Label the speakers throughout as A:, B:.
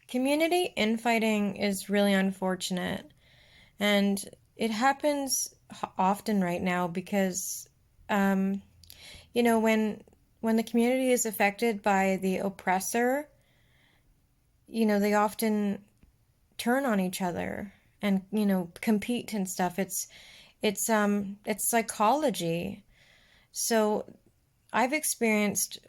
A: Community infighting is really unfortunate, and it happens often right now because, um, when the community is affected by the oppressor, they often turn on each other and compete and stuff. It's psychology. So I've experienced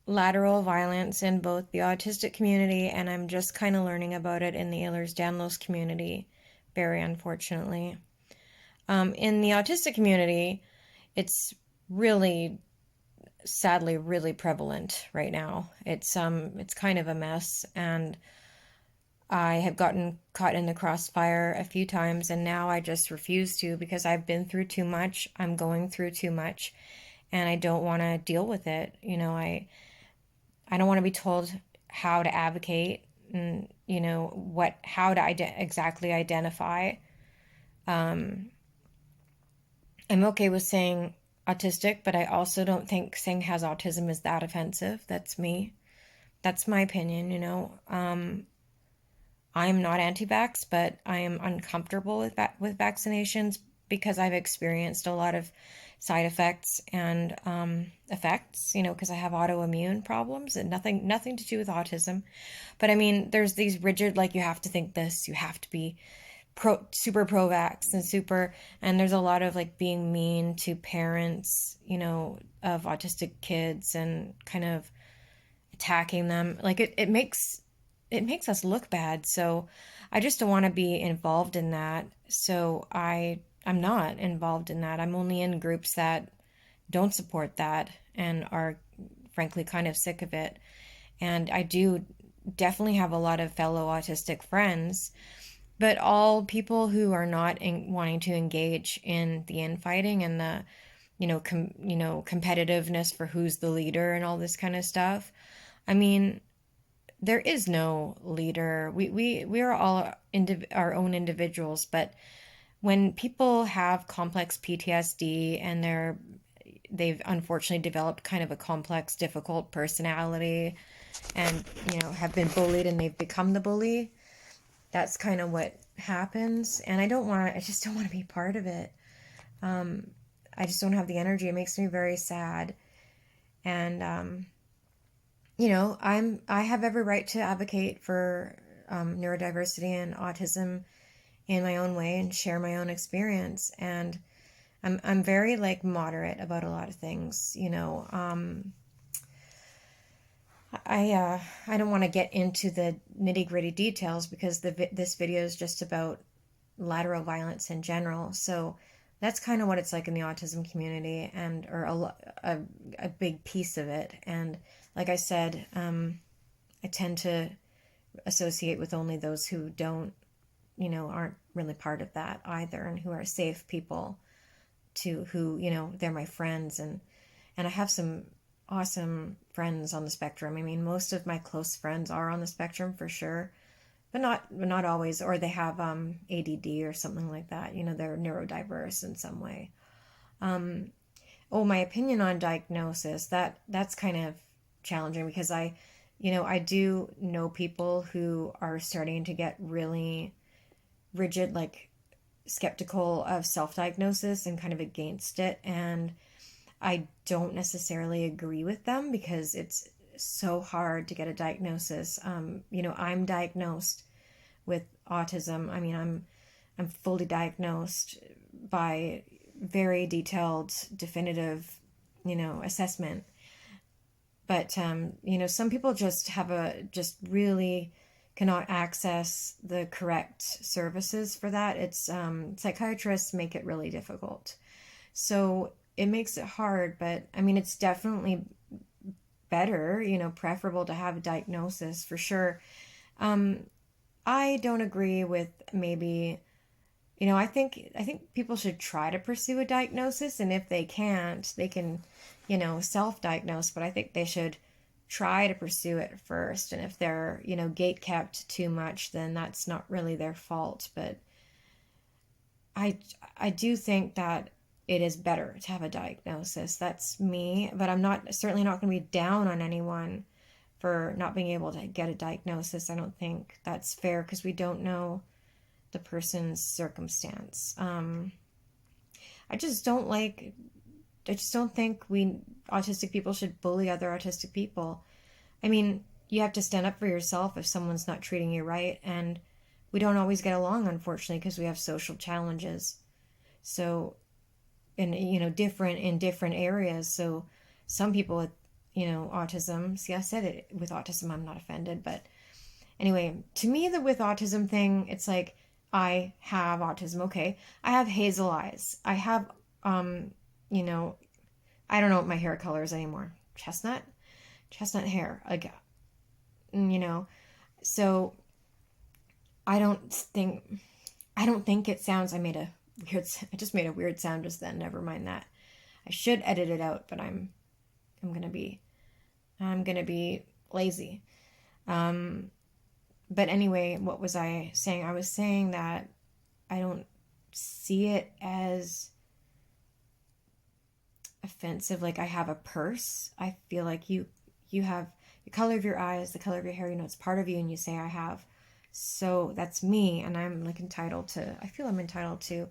A: lateral violence in both the autistic community, and I'm just kind of learning about it in the Ehlers-Danlos community, very unfortunately. In the autistic community, it's really, sadly, really prevalent right now. It's kind of a mess, and I have gotten caught in the crossfire a few times, and now I just refuse to because I've been through too much. I'm going through too much, and I don't want to deal with it. I don't want to be told how to advocate and how to exactly identify. Um, I'm okay with saying autistic, but I also don't think saying has autism is that offensive. That's me. That's my opinion. I'm not anti-vax, but I am uncomfortable with vaccinations because I've experienced a lot of side effects and effects, because I have autoimmune problems and nothing to do with autism. But I mean, there's these rigid, like, you have to think this, you have to be super pro-vax and there's a lot of like being mean to parents, of autistic kids and kind of attacking them. Like it makes us look bad. So I just don't want to be involved in that. So I'm not involved in that. I'm only in groups that don't support that and are frankly kind of sick of it. And I do definitely have a lot of fellow autistic friends, but all people who are not wanting to engage in the infighting and the competitiveness for who's the leader and all this kind of stuff. I mean, there is no leader. We are all our own individuals, but when people have complex PTSD and they've unfortunately developed kind of a complex, difficult personality and have been bullied and they've become the bully, that's kind of what happens. And I just don't want to be part of it. I just don't have the energy. It makes me very sad. And I have every right to advocate for neurodiversity and autism in my own way and share my own experience. And I'm very like moderate about a lot of things. I don't want to get into the nitty gritty details because this video is just about lateral violence in general. So that's kind of what it's like in the autism community, and or a big piece of it. And like I said, I tend to associate with only those who aren't really part of that either, and who are safe people who they're my friends, and I have some awesome friends on the spectrum. I mean, most of my close friends are on the spectrum for sure, but not always, or they have ADD or something like that. They're neurodiverse in some way. My opinion on diagnosis, that's kind of challenging because I do know people who are starting to get really rigid, like skeptical of self-diagnosis and kind of against it, and I don't necessarily agree with them because it's so hard to get a diagnosis. I'm diagnosed with autism. I mean, I'm fully diagnosed by very detailed, definitive, assessment. But some people just really cannot access the correct services for that. It's psychiatrists make it really difficult. So it makes it hard, but I mean, it's definitely better, preferable to have a diagnosis for sure. I don't agree with maybe, I think people should try to pursue a diagnosis, and if they can't, they can, self-diagnose, but I think they should try to pursue it first. And if they're, gate kept too much, then that's not really their fault. But I do think that it is better to have a diagnosis. That's me, but I'm certainly not going to be down on anyone for not being able to get a diagnosis. I don't think that's fair because we don't know the person's circumstance. I just don't like, I just don't think autistic people should bully other autistic people. I mean, you have to stand up for yourself if someone's not treating you right. And we don't always get along, unfortunately, because we have social challenges. So, different in different areas. So some people with, autism, see, I said it with autism, I'm not offended. But anyway, to me, the with autism thing, it's like, I have autism. Okay. I have hazel eyes. I have, you know, I don't know what my hair color is anymore. Chestnut hair. Like, you know, so I don't think, I don't think it sounds, I just made a weird sound just then. Never mind that. I should edit it out, but I'm going to be, I'm going to be lazy. But anyway, what was I saying? I was saying that I don't see it as offensive. Like I have a purse. I feel like you have the color of your eyes, the color of your hair, it's part of you, and you say I have. So that's me, and I'm like I feel I'm entitled to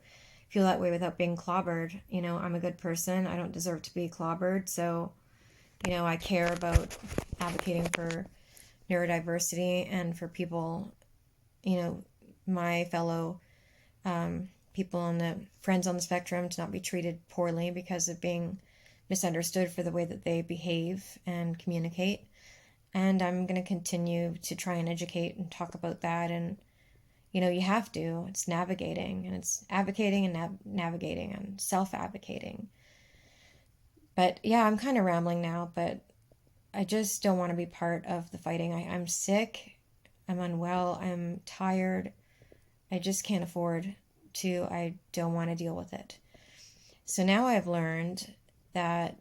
A: feel that way without being clobbered. I'm a good person. I don't deserve to be clobbered. So, I care about advocating for neurodiversity and for people, my fellow people on the friends on the spectrum to not be treated poorly because of being misunderstood for the way that they behave and communicate. And I'm going to continue to try and educate and talk about that. And, you have to. It's navigating, and it's advocating and navigating and self-advocating. But yeah, I'm kind of rambling now, but I just don't want to be part of the fighting. I'm sick. I'm unwell. I'm tired. I just can't afford to. I don't want to deal with it. So now I've learned that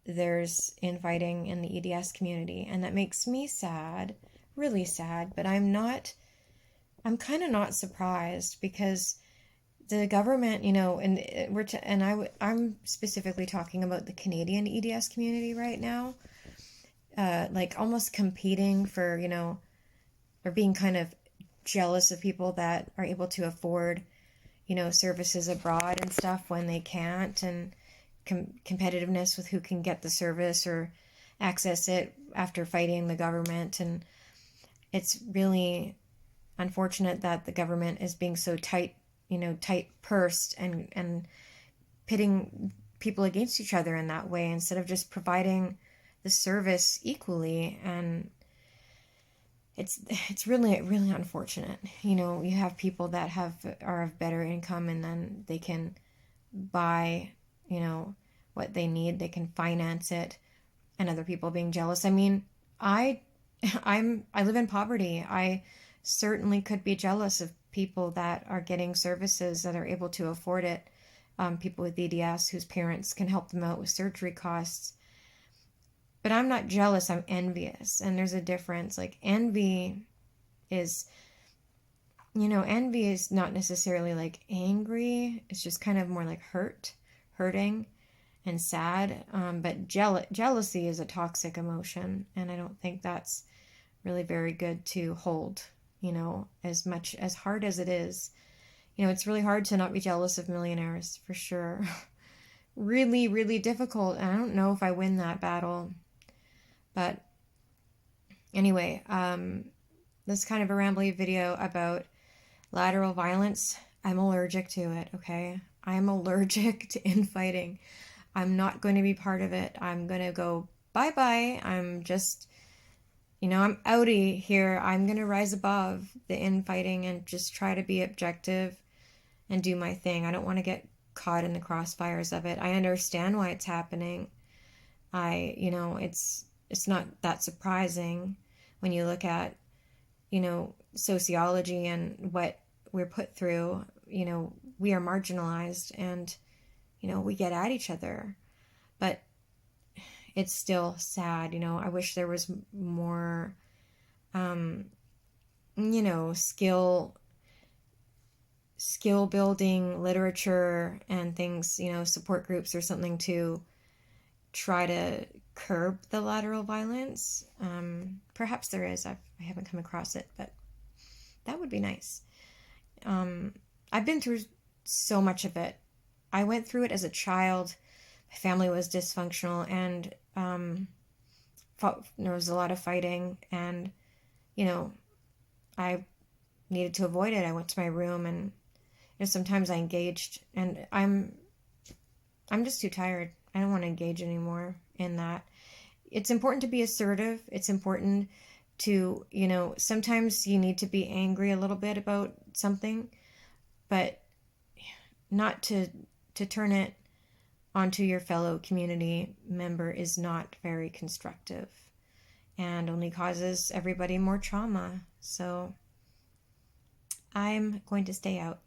A: there's infighting in the EDS community, and that makes me sad, really sad, but I'm kind of not surprised because the government, I'm specifically talking about the Canadian EDS community right now, like almost competing for, or being kind of jealous of people that are able to afford, services abroad and stuff when they can't, and competitiveness with who can get the service or access it after fighting the government. And it's really unfortunate that the government is being so tight pursed and pitting people against each other in that way instead of just providing the service equally. And it's really, really unfortunate. You have people that are of better income, and then they can buy, what they need, they can finance it, and other people being jealous. I mean, I live in poverty. I certainly could be jealous of people that are getting services that are able to afford it. People with EDS whose parents can help them out with surgery costs. But I'm not jealous, I'm envious. And there's a difference. Like envy is not necessarily like angry. It's just kind of more like hurting and sad. But jealousy is a toxic emotion. And I don't think that's really very good to hold, as hard as it is. It's really hard to not be jealous of millionaires, for sure. Really, really difficult. And I don't know if I win that battle. But anyway, this kind of a rambly video about lateral violence. I'm allergic to it, okay? I'm allergic to infighting. I'm not going to be part of it. I'm going to go bye-bye. I'm just, I'm outie here. I'm going to rise above the infighting and just try to be objective and do my thing. I don't want to get caught in the crossfires of it. I understand why it's happening. It's not that surprising when you look at, sociology and what we're put through. We are marginalized and, we get at each other. But it's still sad. I wish there was more, skill building literature and things, support groups or something to try to curb the lateral violence. Perhaps there is. I haven't come across it, but that would be nice. Um, I've been through so much of it. I went through it as a child. My family was dysfunctional, and there was a lot of fighting, and you know, I needed to avoid it. I went to my room, and sometimes I engaged, and I'm just too tired. I don't want to engage anymore in that. It's important to be assertive. It's important to, sometimes you need to be angry a little bit about something, but not to turn it onto your fellow community member is not very constructive and only causes everybody more trauma. So I'm going to stay out.